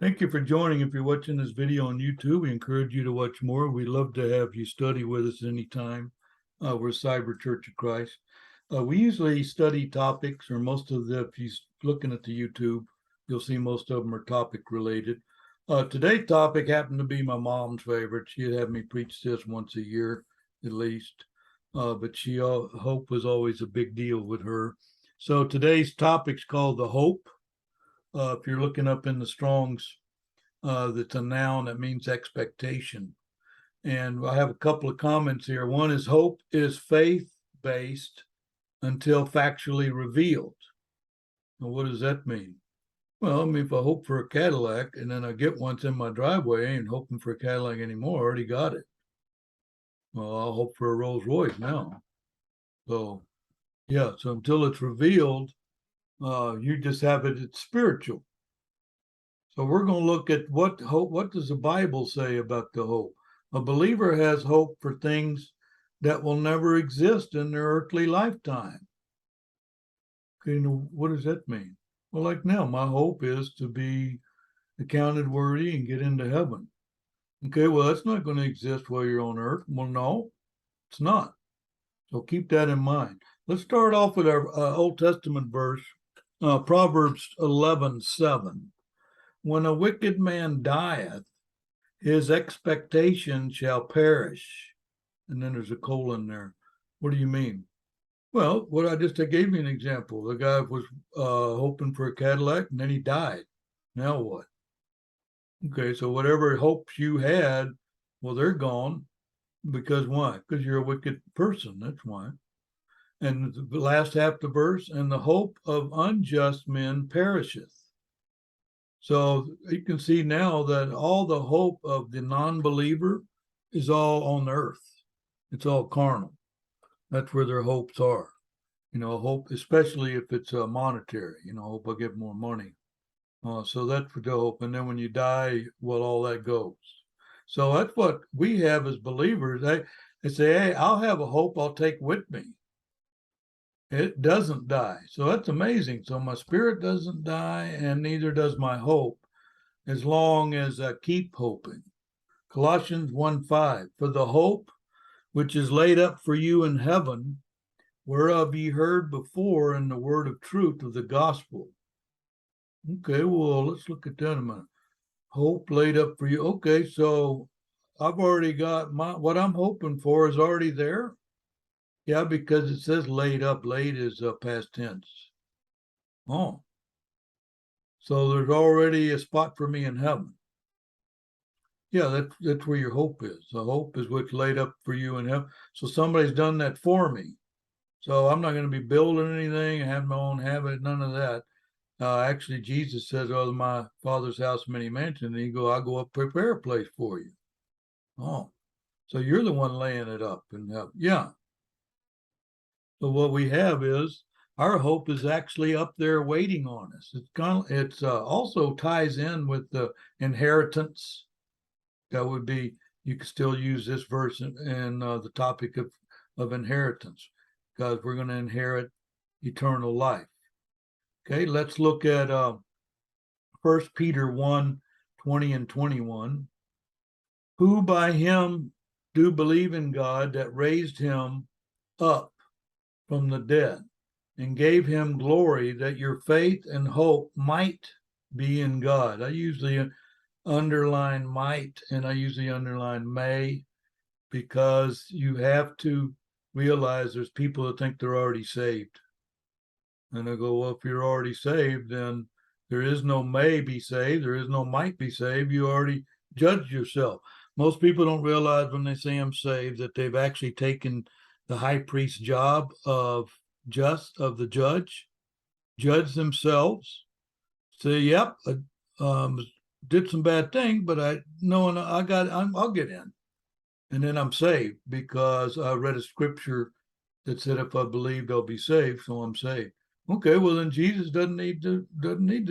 Thank you for joining. If you're watching this video on YouTube, we encourage you to watch more. We'd love to have you study with us anytime. We're Cyber Church of Christ. We usually study topics, or most of the, if you're looking at the YouTube, you'll see most of them are topic related. Today's topic happened to be my mom's favorite. She'd have me preach this once a year at least, but hope was always a big deal with her. So today's topic's called the hope. If you're looking up in the Strong's, that's a noun that means expectation. And I have a couple of comments here. One is hope is faith-based until factually revealed. Now, what does that mean? Well, I mean, if I hope for a Cadillac and then I get one in my driveway, I ain't hoping for a Cadillac anymore. I already got it. Well, I'll hope for a Rolls Royce now. So, yeah, so until it's revealed, you just have it, it's spiritual. So we're going to look at what does the Bible say about the hope? A believer has hope for things that will never exist in their earthly lifetime. Okay, what does that mean? Well, like now, my hope is to be accounted worthy and get into heaven. Okay, well, that's not going to exist while you're on earth. Well, no, it's not. So keep that in mind. Let's start off with our Old Testament verse, Proverbs 11:7. When a wicked man dieth, his expectation shall perish. And then there's a colon there. What do you mean? Well, I gave you an example. The guy was hoping for a Cadillac and then he died. Now what? Okay, so whatever hopes you had, well, they're gone. Because why? Because you're a wicked person. That's why. And the last half of the verse, and the hope of unjust men perisheth. So you can see now that all the hope of the non-believer is all on earth. It's all carnal. That's where their hopes are. Hope, especially if it's monetary, hope I get more money. So that's for the hope. And then when you die, well, all that goes. So that's what we have as believers. They say, hey, I'll have a hope I'll take with me. It doesn't die. So that's amazing. So my spirit doesn't die, and neither does my hope, as long as I keep hoping. Colossians 1:5, for the hope which is laid up for you in heaven, whereof ye heard before in the word of truth of the gospel. Okay, well, let's look at that a minute. Hope laid up for you. Okay, so I've already got what I'm hoping for is already there. Yeah, because it says laid up. Laid is past tense. Oh, so there's already a spot for me in heaven. Yeah, that's where your hope is. The hope is what's laid up for you in heaven. So somebody's done that for me. So I'm not going to be building anything, have my own habit, none of that. Actually, Jesus says, "Oh, my Father's house, many mansions." And I'll go up prepare a place for you. Oh, so you're the one laying it up in heaven. Yeah. So what we have is our hope is actually up there waiting on us. It's also ties in with the inheritance. That would be, you can still use this verse in the topic of inheritance, because we're going to inherit eternal life. Okay, let's look at 1 Peter 1:20 and 21. Who by him do believe in God, that raised him up from the dead and gave him glory, that your faith and hope might be in God. I usually underline might, and I usually underline may, because you have to realize there's people that think they're already saved. And I go, well, if you're already saved, then there is no may be saved. There is no might be saved. You already judged yourself. Most people don't realize when they say I'm saved that they've actually taken the high priest's job of the judge themselves, say, yep, did some bad thing, but I'll get in. And then I'm saved because I read a scripture that said, if I believe, they'll be saved, so I'm saved. Okay, well then Jesus doesn't need to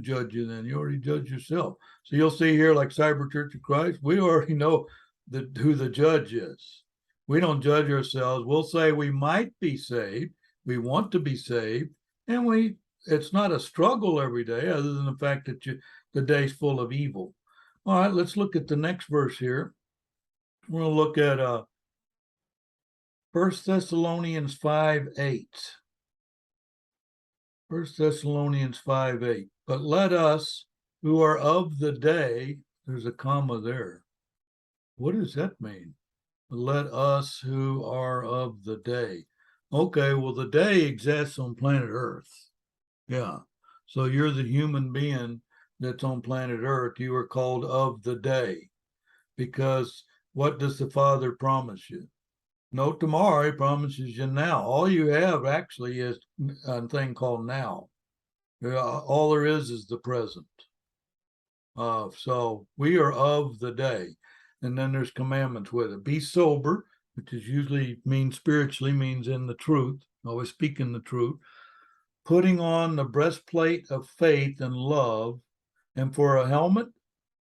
judge you. Then you already judge yourself. So you'll see here, like Cyber Church of Christ, we already know who the judge is. We don't judge ourselves. We'll say we might be saved, we want to be saved, and we it's not a struggle every day, other than the fact that the day's full of evil. All right, let's look at the next verse here. We're going to look at 1 Thessalonians 5:8. 1 Thessalonians 5:8. But let us who are of the day, there's a comma there. What does that mean? Let us who are of the day. Okay, well, the day exists on planet Earth. Yeah. So you're the human being that's on planet Earth. You are called of the day, because what does the Father promise you? No tomorrow, he promises you now. All you have actually is a thing called now. All there is the present. So we are of the day. And then there's commandments with it. Be sober, which is usually means spiritually, means in the truth, always speaking the truth. Putting on the breastplate of faith and love, and for a helmet,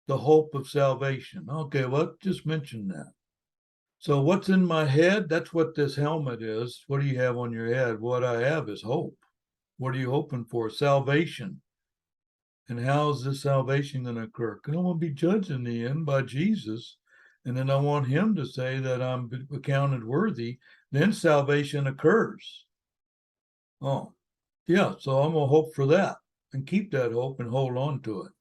the hope of salvation. Okay, well, just mention that. So what's in my head? That's what this helmet is. What do you have on your head? What I have is hope. What are you hoping for? Salvation. And how is this salvation going to occur? Because I want to be judged in the end by Jesus. And then I want him to say that I'm accounted worthy. Then salvation occurs. Oh, yeah. So I'm going to hope for that and keep that hope and hold on to it.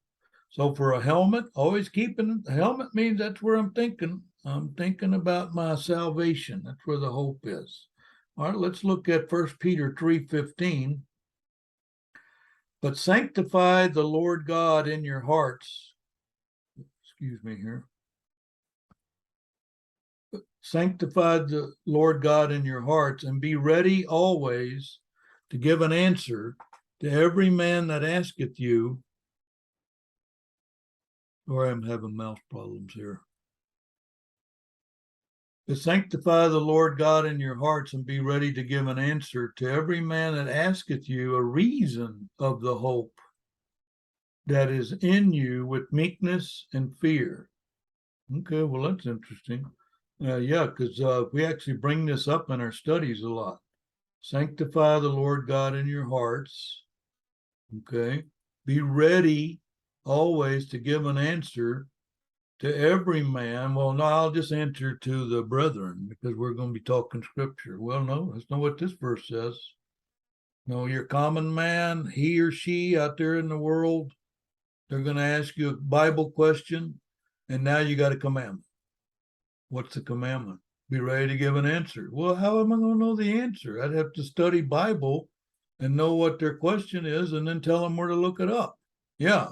So for a helmet, always keeping the helmet means that's where I'm thinking. I'm thinking about my salvation. That's where the hope is. All right, let's look at 1 Peter 3:15. But sanctify the Lord God in your hearts. Excuse me here. Sanctify the Lord God in your hearts, and be ready always to give an answer to every man that asketh you. Or I'm having mouse problems here. To sanctify the Lord God in your hearts, and be ready to give an answer to every man that asketh you a reason of the hope that is in you with meekness and fear. Okay, well, that's interesting. Yeah, because we actually bring this up in our studies a lot. Sanctify the Lord God in your hearts. Okay, be ready always to give an answer to every man. Well, no, I'll just answer to the brethren, because we're going to be talking scripture. Well, no, that's not what this verse says. No, your common man, he or she out there in the world, they're going to ask you a Bible question, and now you got a commandment. What's the commandment? Be ready to give an answer. Well, how am I going to know the answer? I'd have to study Bible and know what their question is, and then tell them where to look it up. Yeah.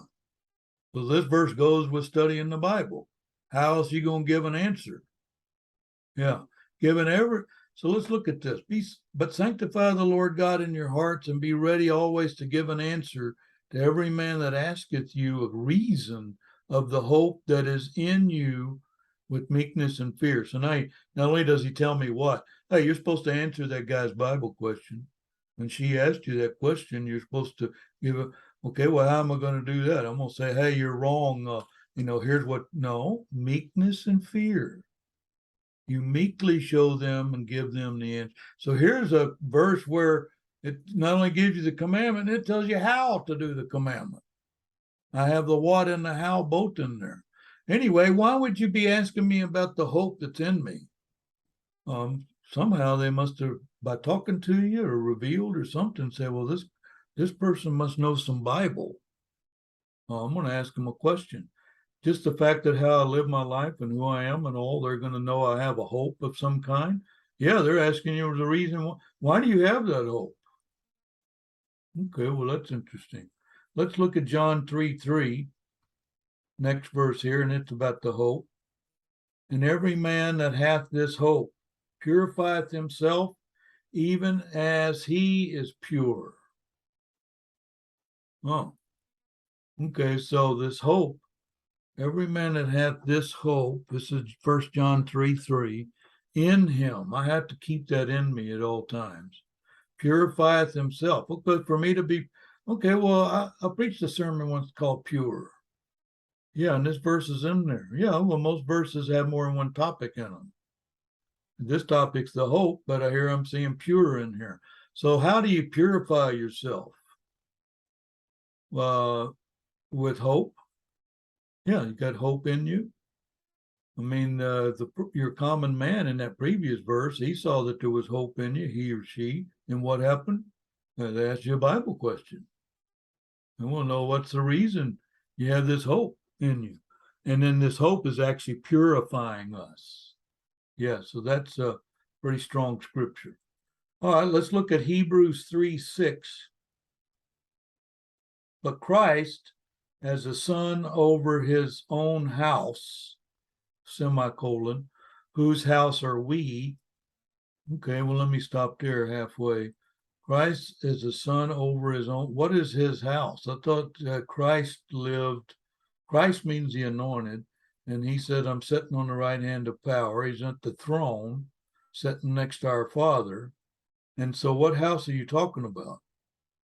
So this verse goes with studying the Bible. How else are you going to give an answer? Yeah. So let's look at this. But sanctify the Lord God in your hearts, and be ready always to give an answer to every man that asketh you a reason of the hope that is in you with meekness and fear. So now, not only does he tell me what, hey, you're supposed to answer that guy's Bible question. When she asked you that question, you're supposed to give it. Okay, well, how am I going to do that? I'm going to say, hey, you're wrong. Here's what. No, meekness and fear. You meekly show them and give them the answer. So here's a verse where it not only gives you the commandment, it tells you how to do the commandment. I have the what and the how both in there. Anyway, why would you be asking me about the hope that's in me? Somehow they must have, by talking to you or revealed or something, say, well, this person must know some Bible. I'm going to ask them a question. Just the fact that how I live my life and who I am and all, they're going to know I have a hope of some kind. Yeah, they're asking you the reason why do you have that hope? Okay, well, that's interesting. Let's look at John 3:3, next verse here, and it's about the hope. And every man that hath this hope purifieth himself, even as he is pure. Oh, okay, so this hope, every man that hath this hope, this is 1 John 3:3, in him, I have to keep that in me at all times, purifieth himself. Okay, for me to be, okay, well, I preached a sermon once called Pure. Yeah, and this verse is in there. Yeah, well, most verses have more than one topic in them. This topic's the hope, but I hear I'm seeing pure in here. So how do you purify yourself? with hope. Yeah, you got hope in you. I mean, your common man in that previous verse, he saw that there was hope in you, he or she. And what happened? They asked you a Bible question. And we'll know what's the reason you have this hope in you. And then this hope is actually purifying us. Yeah, so that's a pretty strong scripture. All right, let's look at Hebrews 3:6. But Christ, as a son over his own house, semicolon, whose house are we? Okay, well, let me stop there halfway. Christ is a son over his own. What is his house? I thought Christ lived. Christ means the anointed. And he said, I'm sitting on the right hand of power. He's at the throne, sitting next to our Father. And so what house are you talking about?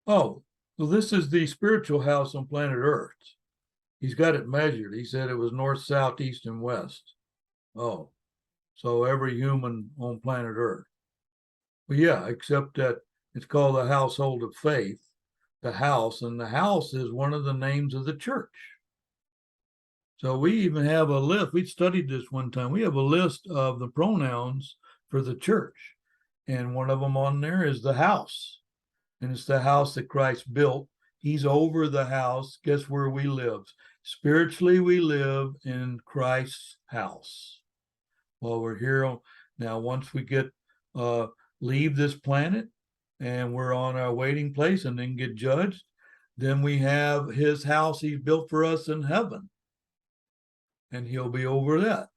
Oh, well, this is the spiritual house on planet Earth. He's got it measured. He said it was north, south, east, and west. Oh, so every human on planet Earth. Well, yeah, except that it's called the household of faith, the house, and the house is one of the names of the church. So we even have a list. We studied this one time. We have a list of the pronouns for the church. And one of them on there is the house. And it's the house that Christ built. He's over the house. Guess where we live? Spiritually, we live in Christ's house. While we're here now, once we get leave this planet and we're on our waiting place and then get judged, then we have his house he built for us in heaven. And he'll be over that.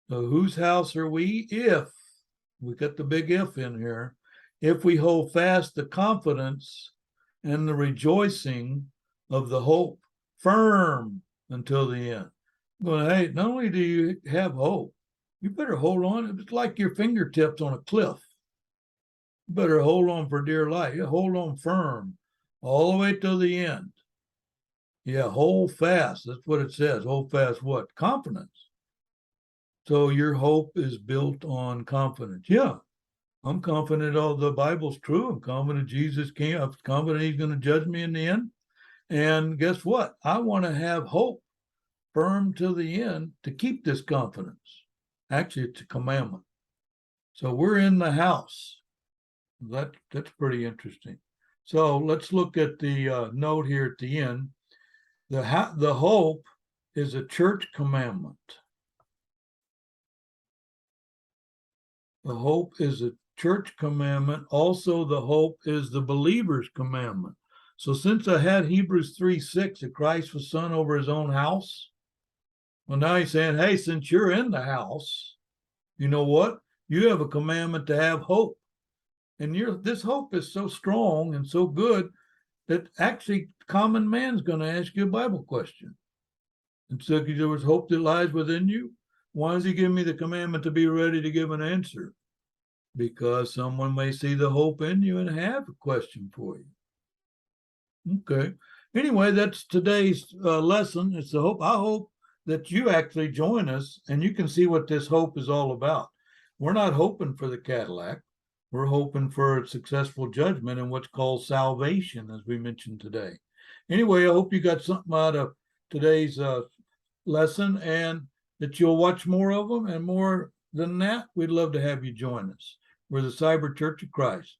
So whose house are we? If we got the big if in here, if we hold fast the confidence and the rejoicing of the hope firm until the end. Well, hey, not only do you have hope, you better hold on. It's like your fingertips on a cliff. You better hold on for dear life. You hold on firm all the way till the end. Yeah, hold fast. That's what it says. Hold fast what? Confidence. So your hope is built on confidence. Yeah, I'm confident all the Bible's true. I'm confident Jesus came. I'm confident he's going to judge me in the end. And guess what? I want to have hope firm till the end to keep this confidence. Actually, it's a commandment. So we're in the house. That's pretty interesting. So let's look at the note here at the end. The hope is a church commandment. The hope is a church commandment. Also, the hope is the believer's commandment. So since I had Hebrews 3:6, that Christ was son over his own house, well, now he's saying, hey, since you're in the house, you know what? You have a commandment to have hope. And this hope is so strong and so good that actually common man's going to ask you a Bible question. And so there was hope that lies within you. Why does he give me the commandment to be ready to give an answer? Because someone may see the hope in you and have a question for you. Okay. Anyway, that's today's lesson. It's the hope. I hope that you actually join us and you can see what this hope is all about. We're not hoping for the Cadillac. We're hoping for a successful judgment and what's called salvation, as we mentioned today. Anyway, I hope you got something out of today's lesson and that you'll watch more of them. And more than that, we'd love to have you join us. We're the Cyber Church of Christ.